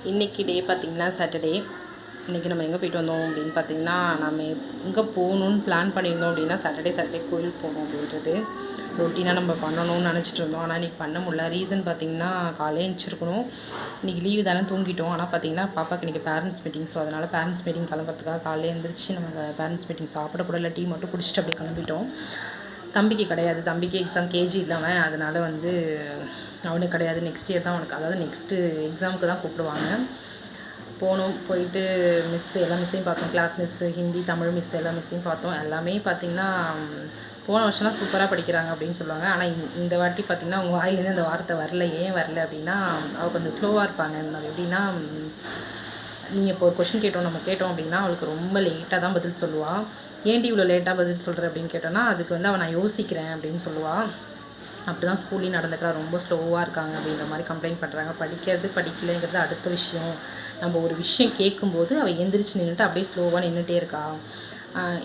இன்றைக்கி டே பார்த்திங்கன்னா சாட்டர்டே. இன்றைக்கி நம்ம எங்கே போய்ட்டு வந்தோம் அப்படின்னு பார்த்திங்கன்னா, நம்ம எங்கே போகணுன்னு பிளான் பண்ணியிருந்தோம் அப்படின்னா சாட்டர்டே கோயிலுக்கு போகணும் அப்படின்றது ரொட்டீனாக நம்ம பண்ணணும்னு நினச்சிட்டு இருந்தோம். ஆனால் இன்றைக்கி பண்ண முடியல. ரீசன் பார்த்திங்கன்னா, காலையில் எழுந்திரிச்சிருக்கணும். இன்றைக்கி லீவு தானே தூங்கிட்டோம். ஆனால் பார்த்திங்கன்னா பாப்பாவுக்கு இன்றைக்கி பேரண்ட்ஸ் மீட்டிங். ஸோ அதனால் பேரண்ட்ஸ் மீட்டிங் கிளம்புறதுக்காக காலையில் எழுந்திரிச்சு நம்ம பேரண்ட்ஸ் மீட்டிங் சாப்பிட கூட இல்லை, டீ மட்டும் குடிச்சிட்டு அப்படியே கிளம்பிட்டோம். தம்பிக்கு கிடையாது, தம்பிக்கு எக்ஸாம் கேஜி இல்லாமல், அதனால் அவனுக்கு கிடையாது. நெக்ஸ்ட் இயர் தான் அவனுக்கு, அதாவது நெக்ஸ்ட்டு எக்ஸாமுக்கு தான் கூப்பிடுவாங்க. போனோம், போயிட்டு எல்லா மிஸ்ஸையும் பார்த்தோம். Class miss, Hindi, Tamil miss எல்லா மிஸ்ஸையும் பார்த்தோம். எல்லாமே பார்த்திங்கன்னா போன வருஷம்லாம் சூப்பராக படிக்கிறாங்க அப்படின்னு சொல்லுவாங்க. ஆனால் இந்த வாட்டி பார்த்திங்கன்னா அவங்க வாயிலேருந்து அந்த வார்த்தை வரல. ஏன் வரல அப்படின்னா, அவள் கொஞ்சம் ஸ்லோவாக இருப்பாங்க. எப்படின்னா, நீங்கள் இப்போ ஒரு கொஷின் நம்ம கேட்டோம் அப்படின்னா அவளுக்கு ரொம்ப லேட்டாக தான் பதில் சொல்லுவாள். ஏன்டி இவ்வளோ லேட்டாக பதில் சொல்கிற அப்படின்னு கேட்டோன்னா, அதுக்கு அவள் நான் யோசிக்கிறேன் அப்படின்னு சொல்லுவாள். அப்படி தான் ஸ்கூல்லையும் நடந்துக்கிறா. ரொம்ப ஸ்லோவாக இருக்காங்க அப்படின்ற மாதிரி கம்ப்ளைண்ட் பண்ணுறாங்க. படிக்கலைங்கிறது அடுத்த விஷயம். நம்ம ஒரு விஷயம் கேட்கும்போது அவள் எந்திரிச்சு நின்றுட்டு அப்படியே ஸ்லோவாக நின்றுட்டே இருக்கா.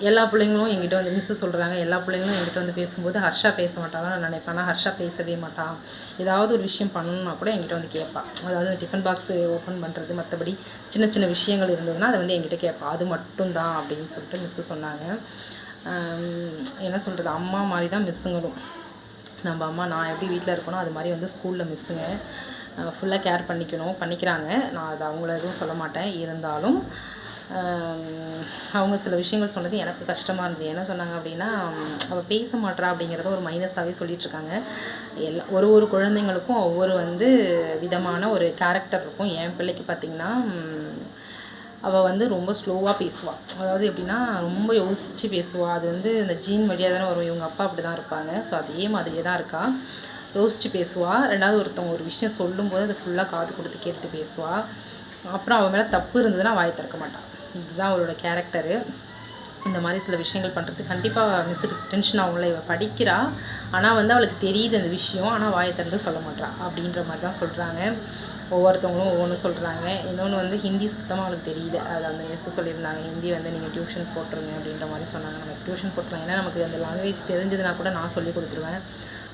எல்லா பிள்ளைங்களும் எங்கிட்ட வந்து மிஸ்ஸு சொல்கிறாங்க, எல்லா பிள்ளைங்களும் எங்கிட்ட வந்து பேசும்போது ஹர்ஷா பேச மாட்டாங்க நான் நினைப்பேன். ஆனால் ஹர்ஷா பேசவே மாட்டான். ஏதாவது ஒரு விஷயம் பண்ணணுன்னா கூட எங்கிட்ட வந்து கேட்பாள். அதாவது டிஃபன் பாக்ஸு ஓப்பன் பண்ணுறது, மற்றபடி சின்ன சின்ன விஷயங்கள் இருந்ததுன்னா அதை வந்து எங்கிட்ட கேட்பாள். அது மட்டும்தான் அப்படின்னு சொல்லிட்டு மிஸ்ஸு சொன்னாங்க. என்ன சொல்கிறது, அம்மா மாதிரி தான் மிஸ்ஸுங்களும். நம்ம அம்மா நான் எப்படி வீட்டில் இருக்கணும் அது மாதிரி வந்து ஸ்கூலில் மிஸ்ஸுங்க ஃபுல்லாக கேர் பண்ணிக்கிறாங்க. நான் அதை அவங்கள எதுவும் சொல்ல மாட்டேன். இருந்தாலும் அவங்க சில விஷயங்கள் சொன்னது எனக்கு கஷ்டமாக இருந்தது. என்ன சொன்னாங்க அப்படின்னா, அவள் பேச மாட்டா அப்படிங்கிறத ஒரு மைனஸாகவே சொல்லிகிட்ருக்காங்க. ஒரு குழந்தைங்களுக்கும் ஒவ்வொரு வந்து விதமான ஒரு கேரக்டர் இருக்கும். என் பிள்ளைக்கு பார்த்திங்கன்னா, அவள் வந்து ரொம்ப ஸ்லோவாக பேசுவாள். அதாவது எப்படின்னா, ரொம்ப யோசித்து பேசுவாள். அது வந்து இந்த ஜீன் வழியாக தானே வரும். இவங்க அப்பா அப்படி தான் இருப்பாங்க. ஸோ அதே மாதிரியே தான் இருக்கா. யோசித்து பேசுவாள். ரெண்டாவது ஒருத்தவங்க ஒரு விஷயம் சொல்லும்போது அதை ஃபுல்லாக காது கொடுத்து கேட்டு பேசுவாள். அப்புறம் அவள் மேலே தப்பு இருந்ததுன்னா வாய் திறக்க மாட்டாள். இதுதான் அவளோட கேரக்டரு. இந்த மாதிரி சில விஷயங்கள் பண்ணுறது கண்டிப்பாக மிஸ்ஸுக்கு டென்ஷன் ஆகும்ல. இவள் படிக்கிறா, ஆனால் வந்து அவளுக்கு தெரியுது அந்த விஷயம், ஆனால் வாயை திறந்து சொல்ல மாட்டாள் அப்படின்ற மாதிரி தான் சொல்கிறாங்க. ஒவ்வொருத்தவங்களும் ஒவ்வொன்று சொல்கிறாங்க. இன்னொன்று வந்து ஹிந்தி சுத்தமாக அவளுக்கு தெரியல. அது அந்த மிஸ்ஸு சொல்லியிருந்தாங்க, ஹிந்தி வந்து நீங்கள் டியூஷன் போட்டுருங்க அப்படின்ற மாதிரி சொன்னாங்க. நம்ம டியூஷன் போட்டுருங்க, ஏன்னா நமக்கு அந்த லாங்குவேஜ் தெரிஞ்சதுன்னா கூட நான் சொல்லி கொடுத்துருவேன்.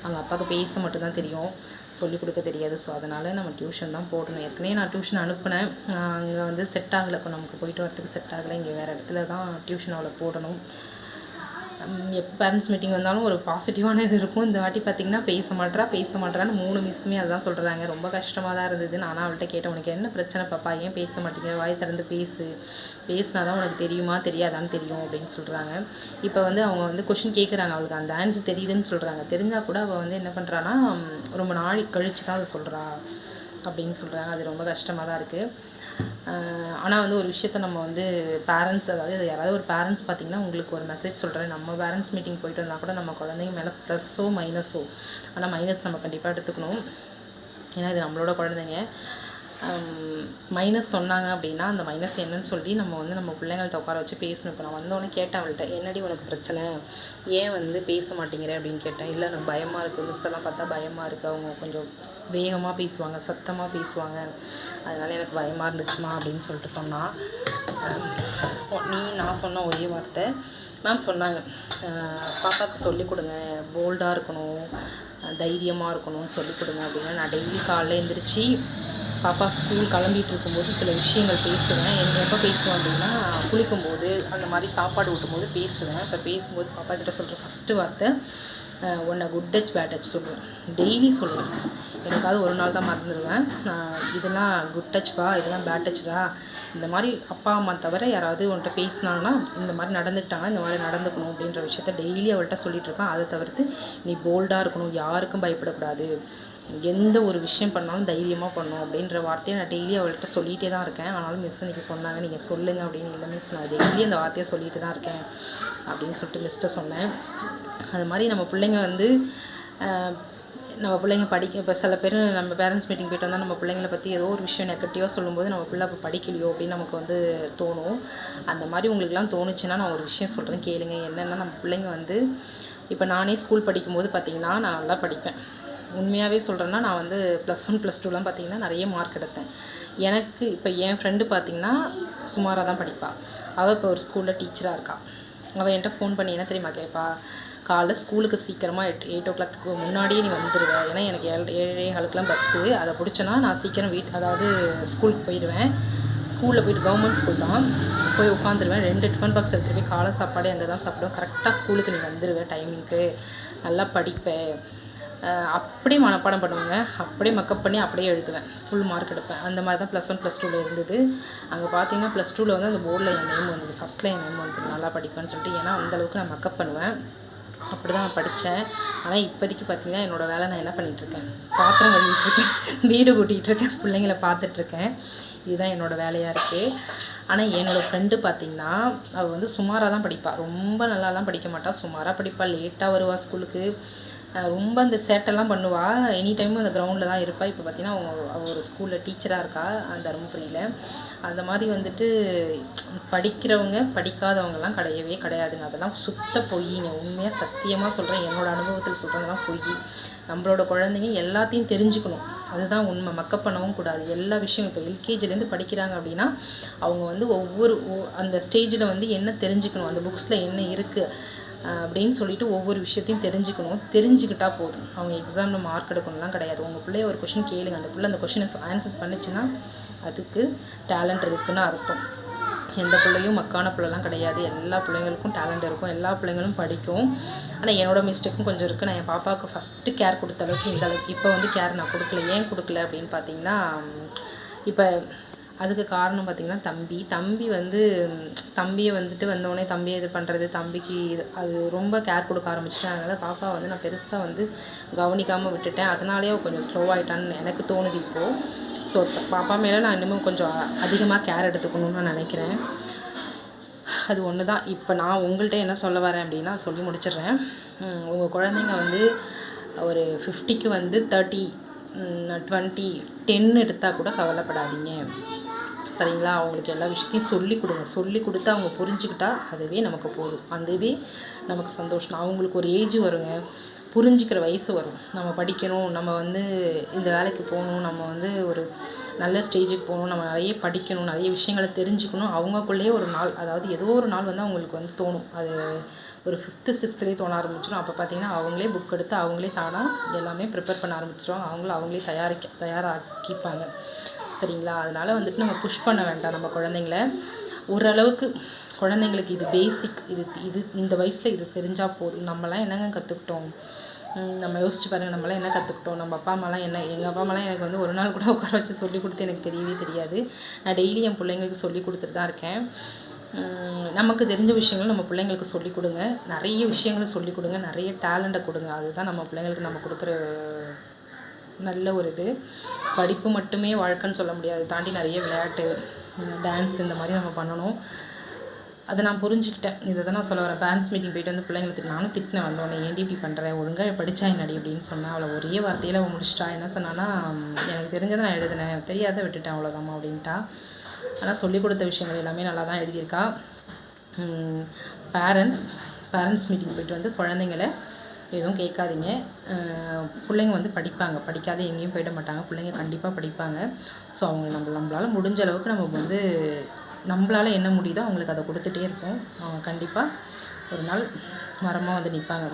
அவங்க அப்பாவுக்கு பேச மட்டும்தான் தெரியும், சொல்லிக் கொடுக்க தெரியாது. ஸோ அதனால் நம்ம டியூஷன் தான் போடணும். ஏற்கனவே நான் டியூஷன் அனுப்பினேன். அங்கே வந்து செட் ஆகலை. இப்போ நமக்கு போயிட்டு வரத்துக்கு செட் ஆகலை. இங்கே வேறு இடத்துல தான் டியூஷன் அவளை போடணும். எப்போ பேரண்ட்ஸ் மீட்டிங் வந்தாலும் ஒரு பாசிட்டிவான இது இருக்கும். இந்த வாட்டி பார்த்திங்கன்னா பேச மாட்டான்னு 3 மிஸ்ஸுமே அதுதான் சொல்கிறாங்க. ரொம்ப கஷ்டமாக தான் இருந்தது. நானும் அவள்கிட்ட கேட்டேன், உனக்கு என்ன பிரச்சனை பாப்பா, ஏன் பேச மாட்டேங்கிற, வாய் திறந்து பேசினா தான் உனக்கு தெரியுமா தெரியாதான்னு தெரியும் அப்படின்னு சொல்கிறாங்க. இப்போ வந்து அவங்க வந்து கொஷின் கேட்குறாங்க, அவளுக்கு அந்த ஆன்சர் தெரியுதுன்னு சொல்கிறாங்க. தெரிஞ்சால் கூட அவள் வந்து என்ன பண்ணுறான்னா, ரொம்ப நாள் கழித்து தான் அதை சொல்கிறா அப்படின்னு சொல்கிறாங்க. அது ரொம்ப கஷ்டமாக தான் இருக்குது. ஆனால் வந்து ஒரு விஷயத்த நம்ம வந்து பேரண்ட்ஸ், அதாவது யாராவது ஒரு பேரண்ட்ஸ் பார்த்திங்கன்னா, உங்களுக்கு ஒரு மெசேஜ் சொல்கிறேன். நம்ம பேரண்ட்ஸ் மீட்டிங் போயிட்டு வந்தால் கூட நம்ம குழந்தைங்க மேலே ப்ளஸ்ஸோ மைனஸோ, ஆனால் மைனஸ் நம்ம கண்டிப்பாக எடுத்துக்கணும். ஏன்னா இது நம்மளோட குழந்தைங்க. மைனஸ் சொன்னாங்க அப்படின்னா அந்த மைனஸ் என்னன்னு சொல்லி நம்ம பிள்ளைங்கள்ட்ட உட்கார வச்சு பேசணும். இப்போ நான் வந்தோடனே கேட்டேன் அவள்கிட்ட, என்னடி உனக்கு பிரச்சனை, ஏன் வந்து பேச மாட்டேங்கிற அப்படின்னு கேட்டேன். இல்லை எனக்கு பயமாக இருக்குது, மிஸ்ஸெல்லாம் பார்த்தா பயமாக இருக்குது, அவங்க கொஞ்சம் வேகமாக பேசுவாங்க, சத்தமாக பேசுவாங்க, அதனால் எனக்கு பயமாக இருந்துச்சுமா அப்படின்னு சொல்லிட்டு சொன்னான். நான் சொன்ன ஒரே வார்த்தை, மேம் சொன்னாங்க, பாப்பாவுக்கு சொல்லிக் கொடுங்க, போல்டாக இருக்கணும், தைரியமாக இருக்கணும்னு சொல்லிக் கொடுங்க அப்படின்னு. நான் டெய்லி காலையில் எழுந்திரிச்சு பாப்பா ஸ்கூல் கிளம்பிட்டு இருக்கும்போது சில விஷயங்கள் பேசுவேன். எப்போ பேசுவேன் அப்படின்னா, குளிக்கும்போது, அந்த மாதிரி சாப்பாடு ஊட்டும்போது பேசுவேன். இப்போ பேசும்போது பாப்பா கிட்ட சொல்கிற ஃபஸ்ட்டு வார்த்தை, உன்னை குட் டச் பேட் டச் சொல்லுவேன். டெய்லி சொல்லுவேன். எனக்காவது ஒரு நாள் தான் மறந்துடுவேன். இதெல்லாம் குட் டச்ப்பா, இதெல்லாம் பேட் டச்டா, இந்த மாதிரி அப்பா அம்மா தவிர யாராவது உன்கிட்ட பேசினாங்கன்னா, இந்த மாதிரி நடந்துக்கிட்டாங்கன்னா இந்த மாதிரி நடந்துக்கணும் அப்படின்ற விஷயத்த டெய்லி அவள்கிட்ட சொல்லிகிட்ருக்கேன். அதை தவிர்த்து நீ போல்டாக இருக்கணும், யாருக்கும் பயப்படக்கூடாது, எந்த ஒரு விஷயம் பண்ணாலும் தைரியமாக பண்ணணும் அப்படின்ற வார்த்தையை நான் டெய்லி அவள்கிட்ட சொல்லிகிட்டே தான் இருக்கேன். ஆனாலும் மிஸ் இன்றைக்கி சொன்னாங்க, நீங்கள் சொல்லுங்கள் அப்படின்னு. இல்லை மிஸ், நான் டெய்லி அந்த வார்த்தையை சொல்லிட்டு தான் இருக்கேன் அப்படின்னு சொல்லிட்டு மிஸ்கிட்ட சொன்னேன். அது மாதிரி நம்ம பிள்ளைங்க வந்து நம்ம பிள்ளைங்க இப்போ சில பேர் நம்ம பேரண்ட்ஸ் மீட்டிங் போய்ட்டு வந்தால் நம்ம பிள்ளைங்கள பற்றி ஏதோ ஒரு விஷயம் நெகட்டிவாக சொல்லும்போது நம்ம பிள்ளை அப்போ படிக்கலையோ அப்படின்னு நமக்கு வந்து தோணும். அந்த மாதிரி உங்களுக்குலாம் தோணுச்சுன்னா நான் ஒரு விஷயம் சொல்கிறேன், கேளுங்க. என்னென்னா, நம்ம பிள்ளைங்க வந்து இப்போ நானே ஸ்கூல் படிக்கும்போது பார்த்திங்கன்னா நான் நல்லா படிப்பேன். உண்மையாகவே சொல்கிறேன்னா, நான் வந்து +1 +2லாம் பார்த்திங்கன்னா நிறைய மார்க் எடுத்தேன். எனக்கு இப்போ என் ஃப்ரெண்டு பார்த்திங்கன்னா சுமாராக தான் படிப்பாள். அவள் இப்போ ஒரு ஸ்கூலில் டீச்சராக இருக்கா. அவள் என்கிட்ட ஃபோன் பண்ணி என்ன தெரியுமா கேட்பா, காலைல ஸ்கூலுக்கு சீக்கிரமாக 8 o'clock முன்னாடியே நீ வந்துடுவேன். ஏன்னா எனக்கு 7:15 பஸ்ஸு. அதை பிடிச்சேன்னா நான் சீக்கிரம் அதாவது ஸ்கூலுக்கு போயிடுவேன். ஸ்கூலில் போய்ட்டு கவர்மெண்ட் ஸ்கூல் தான் போய் உட்காந்துருவேன். 2 டிஃபன் பாக்ஸ் எடுத்துகிட்டு போய் காலை சாப்பாடு அங்கே தான் சாப்பிடுவேன். கரெக்டாக ஸ்கூலுக்கு நீ வந்துடுவேன் டைமிங்க்கு, நல்லா படிப்பேன். அப்படியே மனப்பாடம் பண்ணுவேங்க, அப்படியே மக்கப் பண்ணி அப்படியே எழுதுவேன், ஃபுல் மார்க் எடுப்பேன். அந்த மாதிரி தான் +1 +2 இருந்தது. அங்கே பார்த்தீங்கன்னா +2 வந்து அந்த போர்டில் என் நேம் வந்தது, ஃபஸ்ட்டில் என் நேம் வந்தது. நல்லா படிப்பேன்னு சொல்லிட்டு, ஏன்னா அந்தளவுக்கு நான் மக்கப் பண்ணுவேன். அப்படி தான் நான் படித்தேன். ஆனால் இப்போதைக்கு பார்த்திங்கன்னா என்னோடய வேலை நான் என்ன பண்ணிகிட்ருக்கேன், பாத்திரம் கழுவிட்டுருக்கேன், வீடு கூட்டிகிட்ருக்கேன், பிள்ளைங்கள பார்த்துட்ருக்கேன். இதுதான் என்னோடய வேலையாக இருக்குது. ஆனால் என்னோடய ஃப்ரெண்டு பார்த்திங்கன்னா அவள் வந்து சுமாராக தான் படிப்பாள், ரொம்ப நல்லாலாம் படிக்க மாட்டாள், சுமாராக படிப்பாள். லேட்டாக வருவாள் ஸ்கூலுக்கு, ரொம்ப அந்த சேட்டெல்லாம் பண்ணுவாள். எனி டைமும் அந்த கிரவுண்டில் தான் இருப்பாள். இப்போ பார்த்திங்கன்னா அவள் ஒரு ஸ்கூலில் டீச்சராக இருக்கா தருமபுரியில். அந்த மாதிரி வந்துட்டு படிக்கிறவங்க படிக்காதவங்கலாம் கிடையவே கிடையாதுங்க. அதெல்லாம் சுத்த பொய்ங்க. உண்மையாக சத்தியமாக சொல்கிறேன், என்னோடய அனுபவத்தில் சொல்கிறதெல்லாம் பொய். நம்மளோட குழந்தைங்க எல்லாத்தையும் தெரிஞ்சுக்கணும், அதுதான் உண்மை. மக்கப் பண்ணவும் கூடாது. எல்லா விஷயம் இப்போ எல்கேஜிலேருந்து படிக்கிறாங்க அப்படின்னா அவங்க வந்து அந்த ஸ்டேஜில் வந்து என்ன தெரிஞ்சுக்கணும், அந்த புக்ஸில் என்ன இருக்குது அப்படின்னு சொல்லிட்டு ஒவ்வொரு விஷயத்தையும் தெரிஞ்சுக்கணும். தெரிஞ்சுக்கிட்டா போதும். அவங்க எக்ஸாமில் மார்க் எடுக்கணும்லாம் கிடையாது. உங்கள் பிள்ளைய ஒரு கொஷின் கேளுங்க, அந்த பிள்ளை அந்த கொஷினை ஆன்சர் பண்ணிச்சுன்னா அதுக்கு டேலண்ட் இருக்குதுன்னு அர்த்தம். எந்த பிள்ளையும் மக்கான பிள்ளைலாம் கிடையாது. எல்லா பிள்ளைங்களுக்கும் டேலண்ட் இருக்கும், எல்லா பிள்ளைங்களும் படிக்கும். ஆனால் என்னோடய மிஸ்டேக்கும் கொஞ்சம் இருக்குது. நான் என் பாப்பாவுக்கு ஃபஸ்ட்டு கேர் கொடுத்த அளவுக்கு இந்த அளவுக்கு இப்போ வந்து கேர் நான் கொடுக்கல. ஏன் கொடுக்கல அப்படின்னு பார்த்தீங்கன்னா, இப்போ அதுக்கு காரணம் பார்த்திங்கன்னா தம்பி வந்து தம்பியை வந்துட்டு வந்தோடனே தம்பியை இது பண்ணுறது, தம்பிக்கு அது ரொம்ப கேர் கொடுக்க ஆரம்பிச்சிட்டேன். அதனால் பாப்பா வந்து நான் பெருசாக வந்து கவனிக்காமல் விட்டுட்டேன். அதனாலேயே கொஞ்சம் ஸ்லோவாகிட்டான்னு எனக்கு தோணுது இப்போது. ஸோ பாப்பா மேலே நான் இன்னமும் கொஞ்சம் அதிகமாக கேர் எடுத்துக்கணும்னு நான் நினைக்கிறேன். அது ஒன்று தான். இப்போ நான் உங்கள்கிட்ட என்ன சொல்ல வரேன் அப்படின்னா சொல்லி முடிச்சிடுறேன். உங்கள் குழந்தைங்க வந்து ஒரு 50க்கு வந்து 30, 20, 10 எடுத்தால் கூட கவலைப்படாதீங்க, சரிங்களா? அவங்களுக்கு எல்லா விஷயத்தையும் சொல்லிக் கொடுங்க. சொல்லி கொடுத்து அவங்க புரிஞ்சுக்கிட்டா அதுவே நமக்கு போதும், அதுவே நமக்கு சந்தோஷம். அவங்களுக்கு ஒரு ஏஜ் வருங்க, புரிஞ்சிக்கிற வயசு வரும். நம்ம படிக்கணும், நம்ம வந்து இந்த வேலைக்கு போகணும், நம்ம வந்து ஒரு நல்ல ஸ்டேஜுக்கு போகணும், நம்ம நிறைய படிக்கணும், நிறைய விஷயங்களை தெரிஞ்சுக்கணும். அவங்கக்குள்ளேயே ஒரு நாள், அதாவது ஏதோ ஒரு நாள் வந்து அவங்களுக்கு வந்து தோணும். அது ஒரு 5th 6thலேயே தோண ஆரம்பிச்சிடும். அப்போ பார்த்திங்கன்னா அவங்களே புக் எடுத்து அவங்களே தானாக எல்லாமே ப்ரிப்பேர் பண்ண ஆரம்பிச்சிடுவாங்க. அவங்களே தயாராக்கிப்பாங்க, சரிங்களா? அதனால் வந்துட்டு நம்ம புஷ் பண்ண வேண்டாம் நம்ம குழந்தைங்கள. ஓரளவுக்கு குழந்தைங்களுக்கு இது பேசிக், இது இந்த வயசில் இது தெரிஞ்சால் போதும். நம்மலாம் என்னங்க கற்றுக்கிட்டோம்? நம்ம யோசிச்சு பாருங்கள், நம்மளாம் என்ன கற்றுக்கிட்டோம்? நம்ம அப்பா அம்மாலாம் என்ன, எங்கள் அப்பா அம்மாலாம் எனக்கு வந்து ஒரு நாள் கூட உட்கார வச்சு சொல்லி கொடுத்து எனக்கு தெரியவே தெரியாது. நான் டெய்லி என் பிள்ளைங்களுக்கு சொல்லி கொடுத்துட்டு தான் இருக்கேன். நமக்கு தெரிஞ்ச விஷயங்கள் நம்ம பிள்ளைங்களுக்கு சொல்லிக் கொடுங்க, நிறைய விஷயங்களை சொல்லிக் கொடுங்க, நிறைய டேலண்ட்டை கொடுங்க. அதுதான் நம்ம பிள்ளைங்களுக்கு நம்ம கொடுக்குற நல்ல ஒரு இது. படிப்பு மட்டுமே வாழ்க்கைன்னு சொல்ல முடியாது, தாண்டி நிறைய விளையாட்டு, டான்ஸ் இந்த மாதிரி நம்ம பண்ணணும். அதை நான் புரிஞ்சுக்கிட்டேன். இதை தான் நான் சொல்ல வரேன். பேரண்ட்ஸ் மீட்டிங் போய்ட்டு வந்து பிள்ளைங்களுக்கு நானும் திட்டினேன், வந்தோடனே ஏன்டி இப்படி பண்ணுறேன், ஒழுங்காக படித்தா என்னடி அப்படின்னு சொன்னேன். அவளை ஒரே வார்த்தையில் அவள் முடிச்சிட்டா. என்ன சொன்னான்னா, எனக்கு தெரிஞ்சதை நான் எழுதினேன், தெரியாத விட்டுட்டேன் அவ்வளோதாம்மா அப்படின்ட்டா. ஆனால் சொல்லிக் கொடுத்த விஷயங்கள் எல்லாமே நல்லா தான் எழுதியிருக்கா. பேரண்ட்ஸ் மீட்டிங் போய்ட்டு வந்து குழந்தைங்கள எதுவும் கேட்காதீங்க. பிள்ளைங்க வந்து படிப்பாங்க, படிக்காத எங்கேயும் போயிட மாட்டாங்க. பிள்ளைங்க கண்டிப்பாக படிப்பாங்க. ஸோ அவங்க நம்மளால் முடிஞ்ச அளவுக்கு நம்ம வந்து நம்மளால் என்ன முடியுதோ அவங்களுக்கு அதை கொடுத்துட்டே இருப்போம். அவங்க கண்டிப்பாக ஒரு நாள் மரமாக வந்து நிற்பாங்க.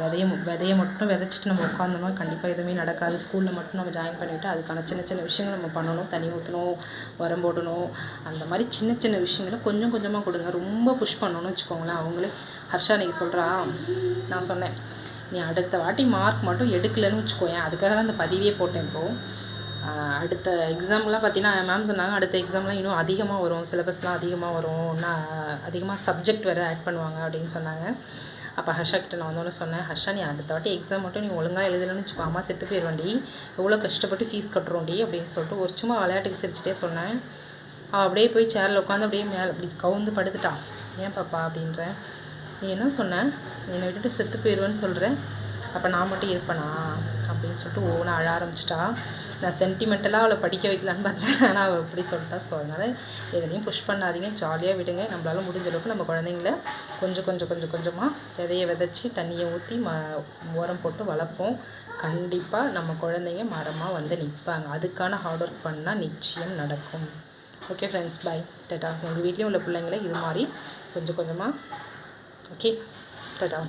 விதையை மட்டும் விதைச்சிட்டு நம்ம உட்காந்தோம்னா கண்டிப்பாக எதுவுமே நடக்காது. ஸ்கூலில் மட்டும் நம்ம ஜாயின் பண்ணிவிட்டு அதுக்கான சின்ன சின்ன விஷயங்கள் நம்ம பண்ணணும். தண்ணி ஊற்றணும், உரம் போடணும், அந்த மாதிரி சின்ன சின்ன விஷயங்களை கொஞ்சம் கொஞ்சமாக கொடுங்க. ரொம்ப புஷ் பண்ணணும்னு வச்சுக்கோங்களேன். அவங்களே ஹர்ஷா நீங்கள் சொல்கிறா, நான் சொன்னேன் நீ அடுத்த வாட்டி மார்க் மட்டும் எடுக்கலைன்னு வச்சுக்கோயேன், அதுக்காக தான் அந்த பதிவே போட்டேன். இப்போது அடுத்த எக்ஸாம்லாம் பார்த்தீங்கன்னா மேம் சொன்னாங்க, அடுத்த எக்ஸாம்லாம் இன்னும் அதிகமாக வரும், சிலபஸ்லாம் அதிகமாக வரும், அதிகமாக சப்ஜெக்ட் வேறு ஆட் பண்ணுவாங்க அப்படின்னு சொன்னாங்க. அப்போ ஹர்ஷா கிட்ட நான் வந்தோன்னே சொன்னேன், ஹர்ஷா நீ அடுத்த வாட்டி எக்ஸாம் மட்டும் நீ ஒழுங்காக எழுதலன்னு வச்சுக்கோ, அம்மா செத்து போயிடுவேன்டி, எவ்வளோ கஷ்டப்பட்டு ஃபீஸ் கட்டுறோண்டி அப்படின்னு சொல்லிட்டு ஒரு சும்மா விளையாட்டுக்கு சிரிச்சிட்டே சொன்னேன். அப்படியே போய் சேரில் உட்காந்து அப்படியே மேலே அப்படி கவுந்து படுத்துட்டான். ஏன் பாப்பா அப்படின்றேன், நீ என்ன சொன்ன, என்னை விட்டுட்டு செத்து போயிடுவேன்னு சொல்கிறேன், அப்போ நான் மட்டும் இருப்பேனா அப்படின்னு சொல்லிட்டு ஓன அழ ஆரம்பிச்சிட்டா. நான் சென்டிமெண்டலாக அவளை படிக்க வைக்கலான்னு பார்த்தேன், ஆனால் அவள் இப்படி சொல்லிட்டா. ஸோ அதனால் எதுலையும் புஷ் பண்ணாதீங்க, ஜாலியாக விடுங்க. நம்மளால் முடிஞ்ச அளவுக்கு நம்ம குழந்தைங்கள கொஞ்சமாக விதையை விதைச்சி தண்ணியை ஊற்றி உரம் போட்டு வளர்ப்போம். கண்டிப்பாக நம்ம குழந்தைங்க மரமாக வந்து நிற்பாங்க. அதுக்கான ஹார்ட் ஒர்க் பண்ணால் நிச்சயம் நடக்கும். ஓகே ஃப்ரெண்ட்ஸ், பாய், டாடா. உங்கள் வீட்லேயும் உள்ள பிள்ளைங்களை இது மாதிரி கொஞ்சமாக ஓகே, டாடா.